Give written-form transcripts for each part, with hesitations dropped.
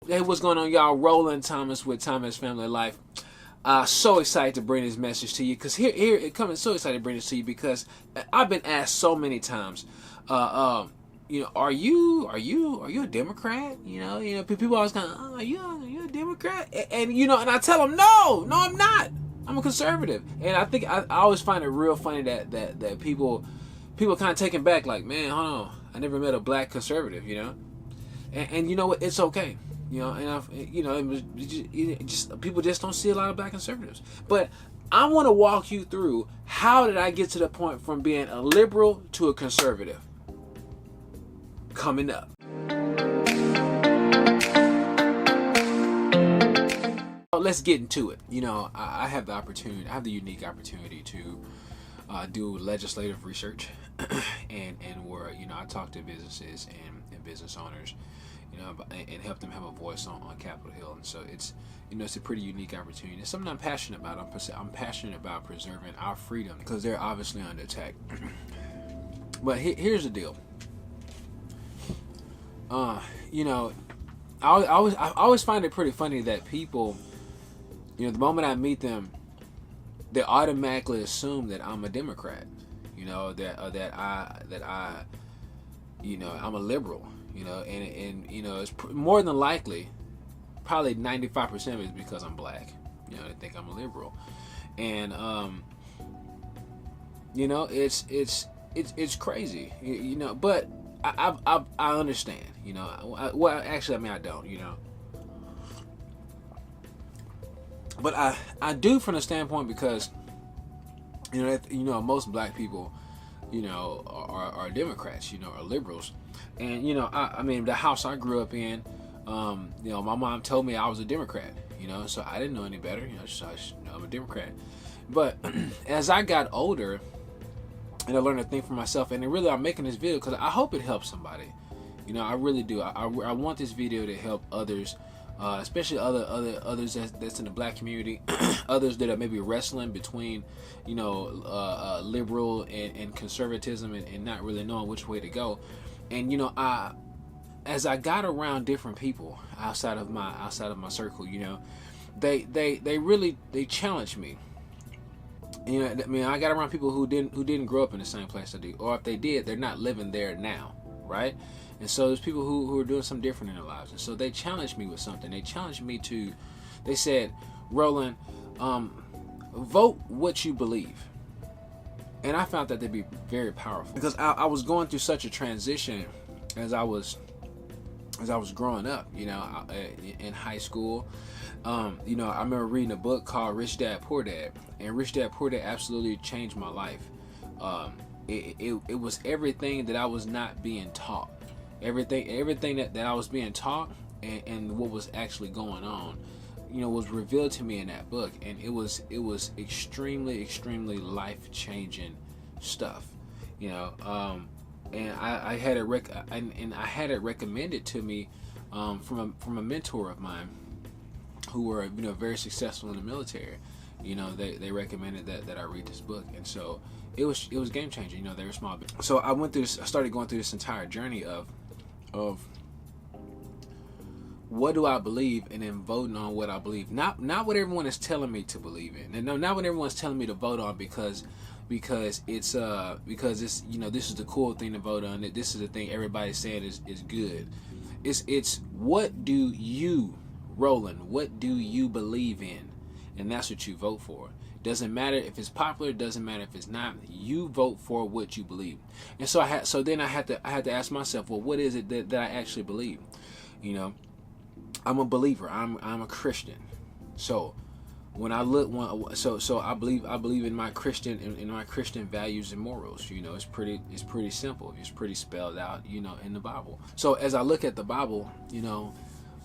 Hey, what's going on, y'all? Roland Thomas with Thomas Family Life. So excited to bring this message to you because here it comes. So excited to bring this to you because I've been asked so many times, are you a Democrat? People always kind of, oh, are you a Democrat? And I tell them, no, I'm not. I'm a conservative, and I think I always find it real funny that people kind of taken back, like, man, hold on, I never met a black conservative, and you know what? It's okay. It just people just don't see a lot of black conservatives. But I want to walk you through how did I get to the point from being a liberal to a conservative. Coming up. Let's get into it. I have the opportunity. I have the unique opportunity to do legislative research, and where I talk to businesses and business owners, and help them have a voice on Capitol Hill. And so it's a pretty unique opportunity. It's something I'm passionate about. I'm passionate about preserving our freedom because they're obviously under attack. But here's the deal. I always find it pretty funny that people, the moment I meet them, they automatically assume that I'm a Democrat. That I'm a liberal. And it's more than likely, probably 95% of it is because I'm black. They think I'm a liberal, and it's crazy. But I understand. I don't. But I do from the standpoint because most black people are Democrats, are liberals. And I mean, the house I grew up in, my mom told me I was a Democrat, so I didn't know any better, so I'm a Democrat. But as I got older and I learned to think for myself, and really I'm making this video because I hope it helps somebody. I really do. I want this video to help others, especially others that's in the black community, others that are maybe wrestling between, liberal and conservatism and not really knowing which way to go. And as I got around different people outside of my circle, they really challenged me. I got around people who didn't grow up in the same place I did, or if they did, they're not living there now, right? And so there's people who are doing something different in their lives, and so they challenged me with something. They challenged me they said, Roland, vote what you believe. And I found that to be very powerful because I was going through such a transition as I was growing up, in high school. I remember reading a book called Rich Dad Poor Dad, and Rich Dad Poor Dad absolutely changed my life. It was everything that I was not being taught, everything that I was being taught, and what was actually going on, was revealed to me in that book, and it was extremely life-changing stuff, and I had it recommended to me from a mentor of mine who were very successful in the military. They recommended that I read this book, and so it was game changing. They were small. So I started going through this entire journey of what do I believe, and then voting on what I believe. Not what everyone is telling me to believe in, and not what everyone's telling me to vote on because it's this is the cool thing to vote on. This is the thing everybody's saying is good. It's what do you, Roland? What do you believe in? And that's what you vote for. Doesn't matter if it's popular. Doesn't matter if it's not. You vote for what you believe. And so I had to ask myself, well, what is it that I actually believe? I'm a believer. I'm a Christian. So when I look, so I believe in my Christian values and morals. It's pretty simple. It's pretty spelled out. In the Bible. So as I look at the Bible,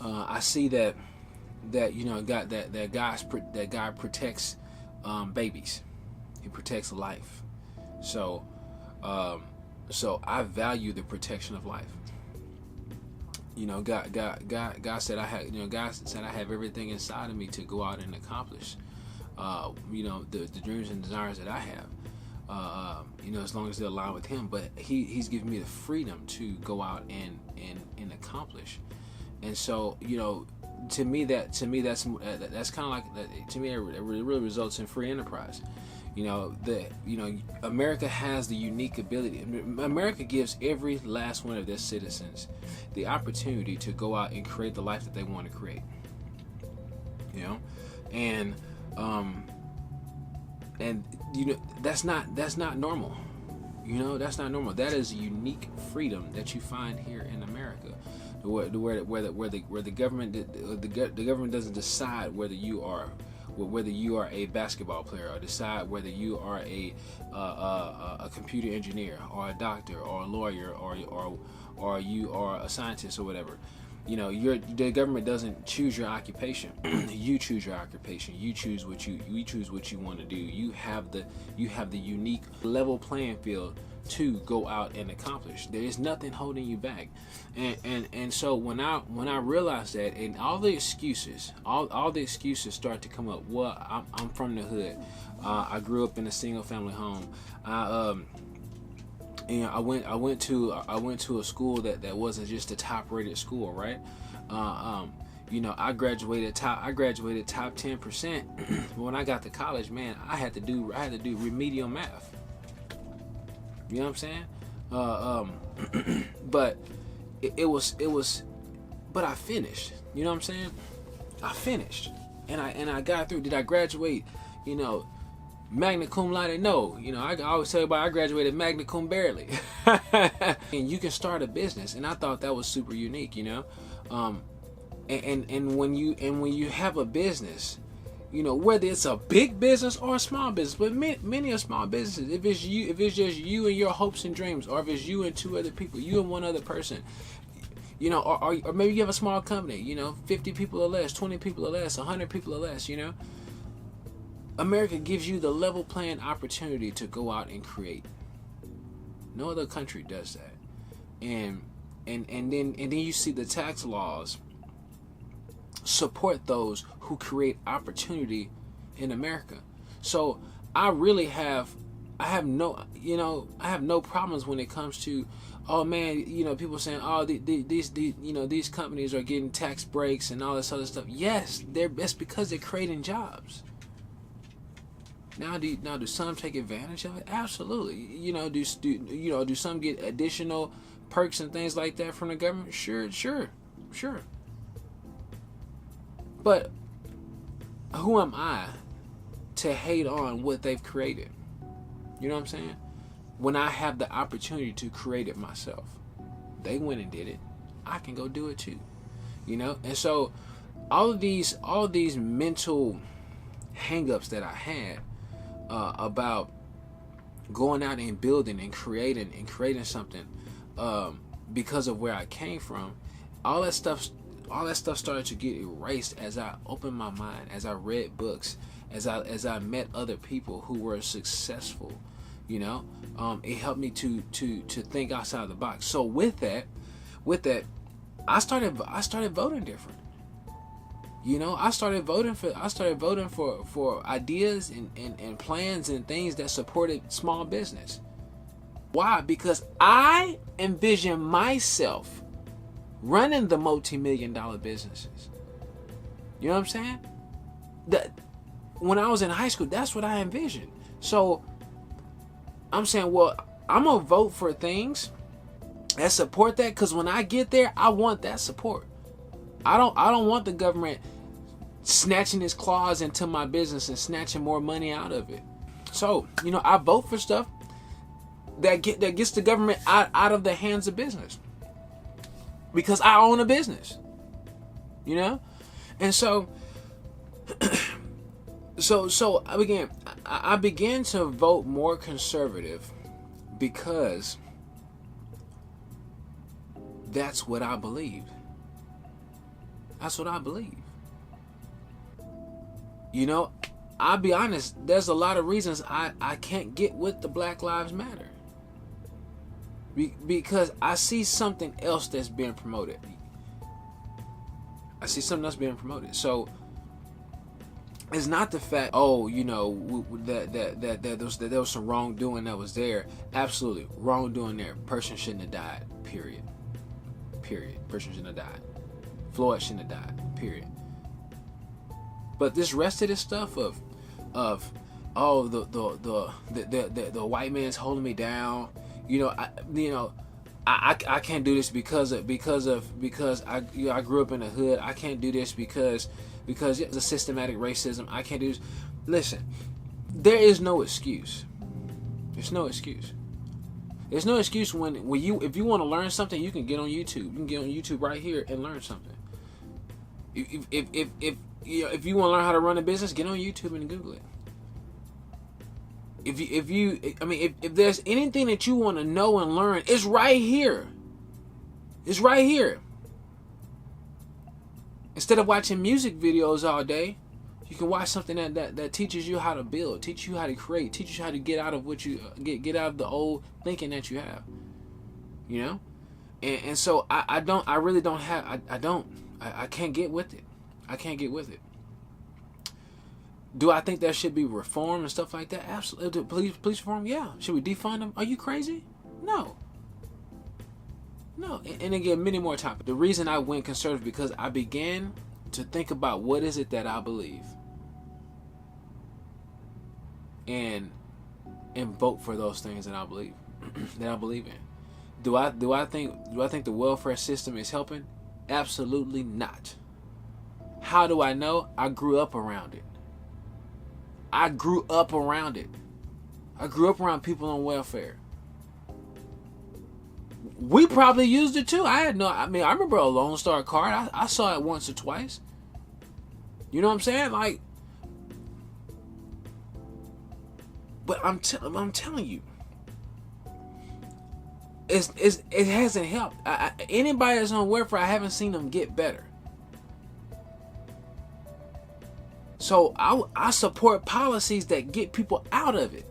I see that God protects babies. He protects life. So I value the protection of life. God said I had, God said I have everything inside of me to go out and accomplish, the dreams and desires that I have, as long as they align with Him. But He's given me the freedom to go out and accomplish. And so, to me that's kind of like, to me it really results in free enterprise. America has the unique ability. America gives every last one of their citizens the opportunity to go out and create the life that they want to create. And that's not normal. That's not normal. That is a unique freedom that you find here in America, where the government doesn't decide whether you are a basketball player, or decide whether you are a computer engineer, or a doctor, or a lawyer, or you are a scientist, or whatever. The government doesn't choose your occupation. You choose your occupation. You choose what you want to do. You have the unique level playing field to go out and accomplish. There is nothing holding you back. And so when I realized that, and all the excuses start to come up. Well, I'm from the hood. I grew up in a single family home. I went to a school that wasn't just a top rated school, right? I graduated top 10%. When I got to college, man, I had to do remedial math. You know what I'm saying? But it was, but I finished. You know what I'm saying? I finished, and I got through. Did I graduate? Magna cum laude? No. I always tell everybody I graduated magna cum barely. And you can start a business, and I thought that was super unique. And when you have a business, whether it's a big business or a small business, but many are small businesses. If it's just you and your hopes and dreams, or if it's you and two other people, you and one other person, or maybe you have a small company, 50 people or less, 20 people or less, 100 people or less, America gives you the level playing opportunity to go out and create. No other country does that. And then you see the tax laws support those who create opportunity in America. So I have no problems when it comes to, oh man, people saying, oh, these companies are getting tax breaks and all this other stuff. Yes, that's because they're creating jobs. Now do some take advantage of it? Absolutely. Do some get additional perks and things like that from the government? Sure. But who am I to hate on what they've created? You know what I'm saying? When I have the opportunity to create it myself. They went and did it. I can go do it too. And so all of these mental hang-ups that I had about going out and building and creating something because of where I came from, all that stuff started to get erased as I opened my mind, as I read books, as I met other people who were successful. It helped me to think outside the box. So with that, I started voting different. I started voting for ideas and plans and things that supported small business. Why? Because I envision myself running the multi-million-dollar businesses. You know what I'm saying? That when I was in high school, that's what I envisioned. So I'm saying, well, I'm gonna vote for things that support that, because when I get there, I want that support. I don't want the government snatching its claws into my business and snatching more money out of it. So, I vote for stuff that gets the government out of the hands of business, because I own a business. And so I began to vote more conservative because that's what I believed. That's what I believe. I'll be honest, there's a lot of reasons I can't get with the Black Lives Matter. Because I see something else that's being promoted. So it's not the fact, that there was some wrongdoing that was there. Absolutely, wrongdoing there. Person shouldn't have died. Period. Person shouldn't have died. Floyd shouldn't have died. Period. But this rest of this stuff of oh, the white man's holding me down. I can't do this because I grew up in the hood. I can't do this because it's a systematic racism. I can't do this. Listen, there is no excuse. There's no excuse. There's no excuse when if you want to learn something, you can get on YouTube. You can get on YouTube right here and learn something. If you want to learn how to run a business, get on YouTube and Google it. If there's anything that you want to know and learn, it's right here. It's right here. Instead of watching music videos all day, you can watch something that teaches you how to build, teaches you how to create, teaches you how to get out of what you get out of the old thinking that you have. And so I can't get with it. I can't get with it. Do I think there should be reform and stuff like that? Absolutely. Police reform? Yeah. Should we defund them? Are you crazy? No. And again, many more topics. The reason I went conservative because I began to think about what is it that I believe, and vote for those things that I believe in. Do I think the welfare system is helping? Absolutely not. How do I know? I grew up around it. I grew up around people on welfare. We probably used it too. I remember a Lone Star card. I saw it once or twice. You know what I'm saying? Like, but I'm telling you, it hasn't helped. Anybody that's on welfare, I haven't seen them get better. So I support policies that get people out of it.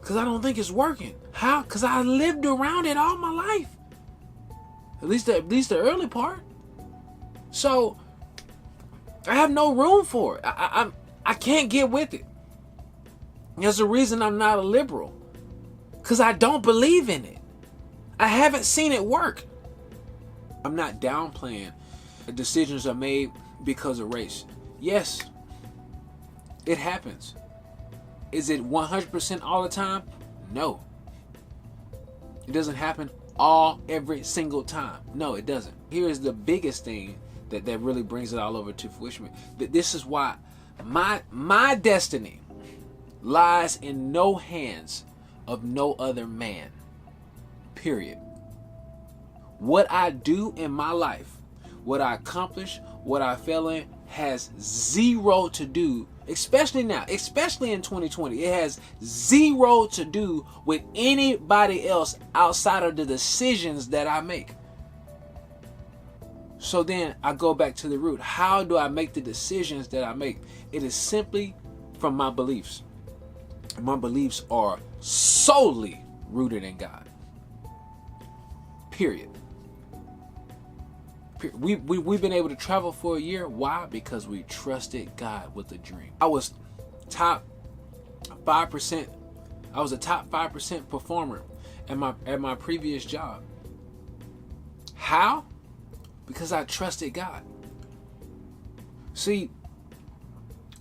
Because I don't think it's working. How? Because I lived around it all my life. At least the early part. So I have no room for it. I can't get with it. There's a reason I'm not a liberal. Because I don't believe in it. I haven't seen it work. I'm not downplaying decisions are made because of race. Yes, it happens. Is it 100% all the time? No. It doesn't happen every single time. No, it doesn't. Here's the biggest thing that really brings it all over to fruition. This is why my destiny lies in no hands of no other man. Period. What I do in my life, what I accomplish, what I fail in, has zero to do, especially now, especially in 2020, it has zero to do with anybody else outside of the decisions that I make. So then I go back to the root. How do I make the decisions that I make? It is simply from my beliefs. My beliefs are solely rooted in God. Period. We've been able to travel for a year. Why? Because we trusted God with a dream. I was top 5%. I was a top 5% performer at my previous job. How? Because I trusted God. See,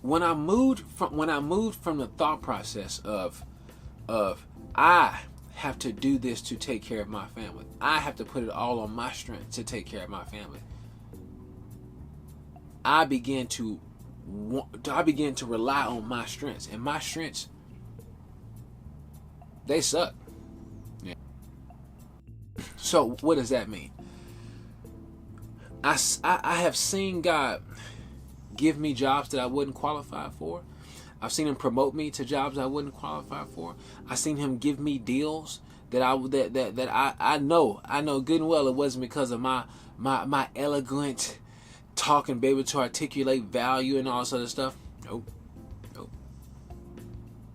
when I moved from the thought process of I have to do this to take care of my family. I have to put it all on my strength to take care of my family. I began to rely on my strengths, and my strengths, they suck. Yeah. So what does that mean? I have seen God give me jobs that I wouldn't qualify for. I've seen him promote me to jobs I wouldn't qualify for. I've seen him give me deals that I know good and well it wasn't because of my elegant talk and be able to articulate value and all this other stuff. Nope.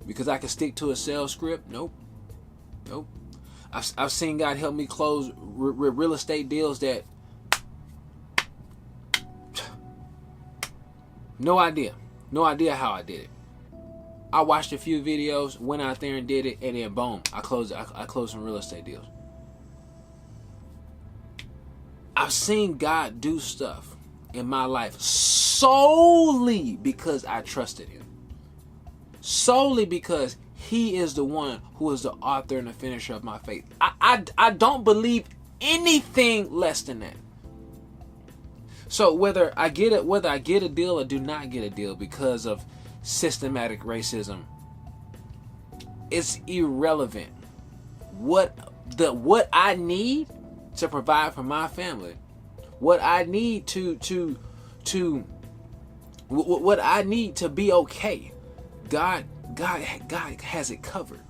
Because I can stick to a sales script. Nope. I've seen God help me close real estate deals that no idea how I did it. I watched a few videos, went out there and did it, and then boom, I closed some real estate deals. I've seen God do stuff in my life solely because I trusted him. Solely because he is the one who is the author and the finisher of my faith. I don't believe anything less than that. So whether I get a deal or do not get a deal because of systematic racism, it's irrelevant. What I need to provide for my family, what I need what I need to be okay, God has it covered.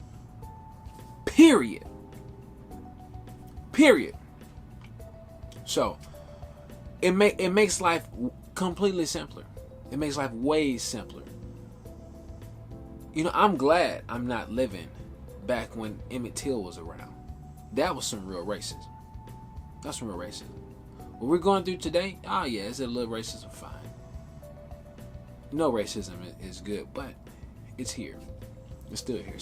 Period. So it makes life completely simpler. It makes life way simpler. I'm glad I'm not living back when Emmett Till was around. That was some real racism. That's some real racism. What we're going through today, it's a little racism, fine. No racism is good, but it's here. It's still here.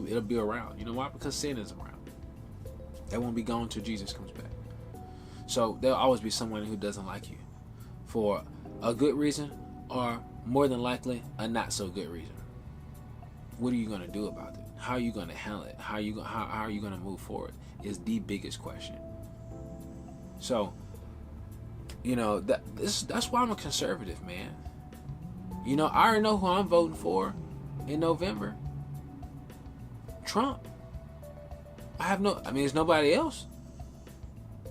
It'll be around. You know why? Because sin is around. That won't be gone until Jesus comes back. So there'll always be someone who doesn't like you for a good reason, or more than likely a not so good reason. What are you going to do about it? How are you going to handle it? How are you going to move forward? Is the biggest question. So, that's why I'm a conservative, man. I already know who I'm voting for in November. Trump. There's nobody else.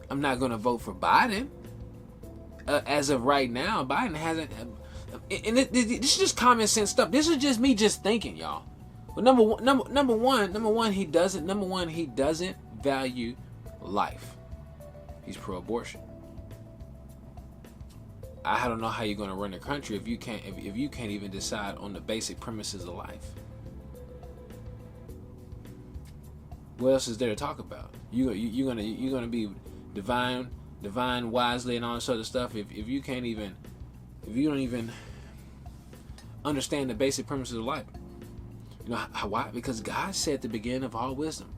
I'm not going to vote for Biden. As of right now, Biden hasn't. And this is just common sense stuff. This is just me just thinking, y'all. Well, number one, he doesn't value life. He's pro-abortion. I don't know how you're going to run a country if you can't even decide on the basic premises of life. What else is there to talk about? You're gonna be divine wisely and all this other stuff if you don't even understand the basic premises of life. Why? Because God said at the beginning of all wisdom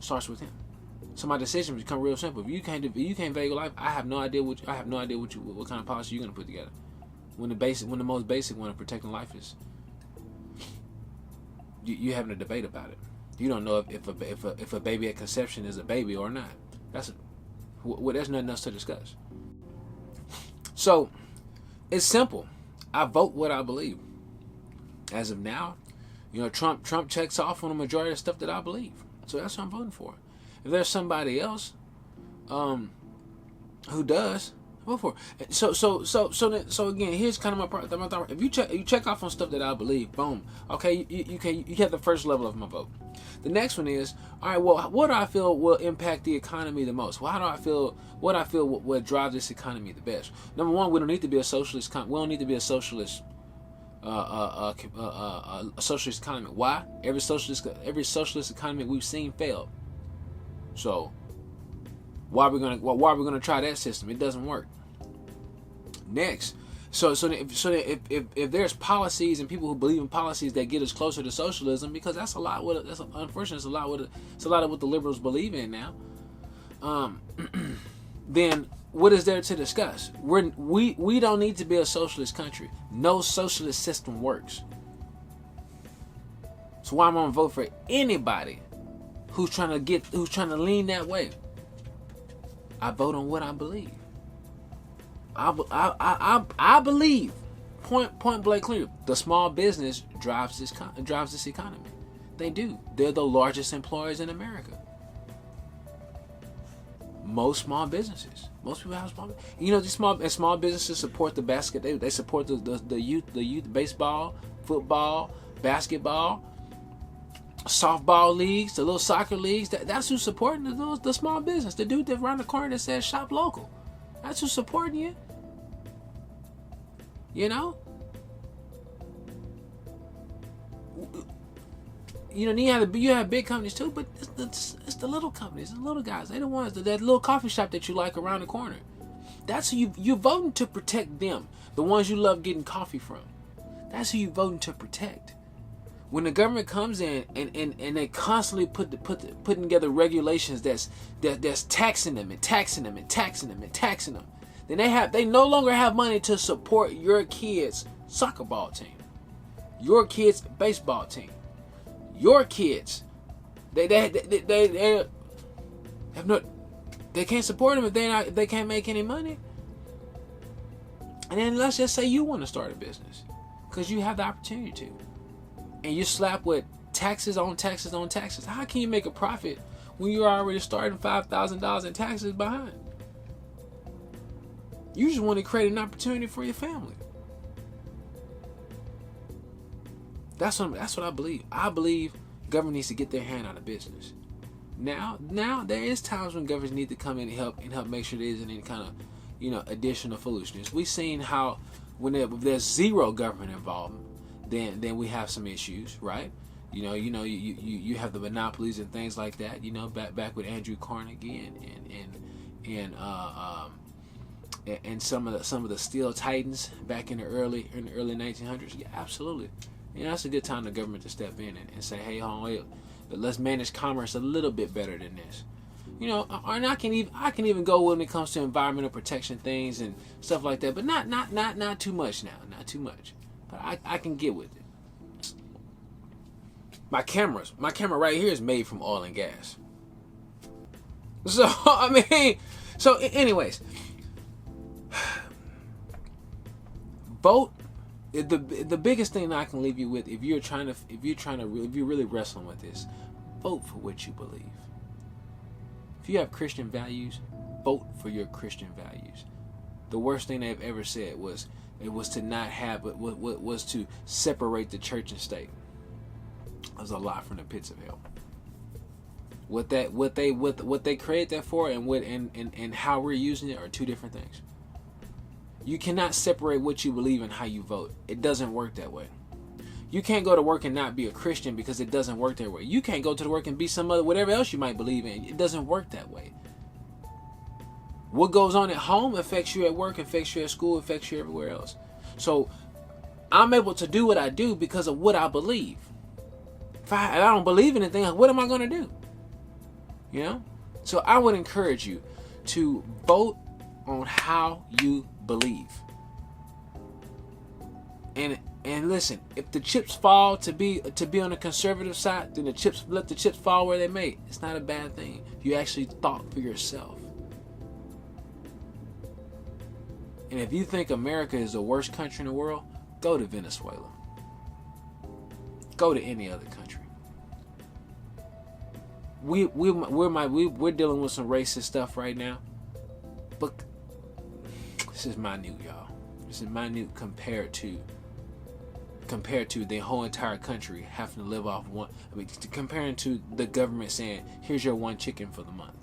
starts with him. So my decisions become real simple. If you can't value life, I have no idea what kind of policy you're gonna put together. When the most basic one of protecting life is, you having a debate about it. You don't know if a baby at conception is a baby or not. There's nothing else to discuss. So it's simple. I vote what I believe. As of now, Trump checks off on the majority of stuff that I believe. So that's what I'm voting for. If there's somebody else who does, vote for it. So again, here's kind of my thought. If you check off on stuff that I believe, boom. Okay, you have the first level of my vote. The next one is, all right, well, what do I feel will impact the economy the most? Well, what I feel will drive this economy the best? Number one, we don't need to be a socialist. We don't need to be a socialist economy. Why? Every socialist economy we've seen failed. So why are we gonna try that system? It doesn't work. Next, so if there's policies and people who believe in policies that get us closer to socialism, because that's unfortunately it's a lot of what the liberals believe in now. Then what is there to discuss? We don't need to be a socialist country. No socialist system works. So why am I gonna vote for anybody who's trying to lean that way? I vote on what I believe. I believe, point blank clear, the small business drives this economy. They do. They're the largest employers in America. Most small businesses. Most people have small. These small businesses support the basket. They support the youth baseball, football, basketball, softball leagues, the little soccer leagues. That's who's supporting the small business. The dude that around the corner that says shop local. That's who's supporting you. You have big companies too, but it's the little companies, the little guys. They're the ones that little coffee shop that you like around the corner. That's who you're voting to protect them. The ones you love getting coffee from. That's who you're voting to protect. when the government comes in and they constantly putting together regulations that's taxing them and taxing them and taxing them and taxing them, then they no longer have money to support your kids' soccer ball team, your kids' baseball team, your kids. They have no, they can't support them if they can't make any money. And then let's just say you want to start a business because you have the opportunity to. And you're slapped with taxes on taxes on taxes. How can you make a profit when you're already starting $5,000 in taxes behind? You just want to create an opportunity for your family. That's what I believe. I believe government needs to get their hand out of business. Now there is times when governments need to come in and help make sure there isn't any kind of additional foolishness. We've seen how when there's zero government involvement, then we have some issues, right? You have the monopolies and things like that. Back with Andrew Carnegie and some of the steel titans back in the early 1900s. Yeah, absolutely. That's a good time for the government to step in and say, hey, let's manage commerce a little bit better than this. And I can even go when it comes to environmental protection things and stuff like that, but not too much now, not too much. But I can get with it. My camera right here is made from oil and gas. So anyways, vote. The biggest thing that I can leave you with, if you're really wrestling with this, vote for what you believe. If you have Christian values, vote for your Christian values. The worst thing they've ever said was to separate the church and state. That was a lot from the pits of hell. What they created that for and how we're using it are two different things. You cannot separate what you believe and how you vote. It doesn't work that way. You can't go to work and not be a Christian because it doesn't work that way. You can't go to work and be whatever else you might believe in. It doesn't work that way. What goes on at home affects you at work, affects you at school, affects you everywhere else. So I'm able to do what I do because of what I believe. If I don't believe in anything, what am I going to do? So I would encourage you to vote on how you believe. And listen, if the chips fall to be on the conservative side, then let the chips fall where they may. It's not a bad thing. You actually thought for yourself. And if you think America is the worst country in the world, go to Venezuela. Go to any other country. We're dealing with some racist stuff right now, but this is minute, y'all. This is minute compared to the whole entire country having to live off one. Comparing to the government saying, "Here's your one chicken for the month."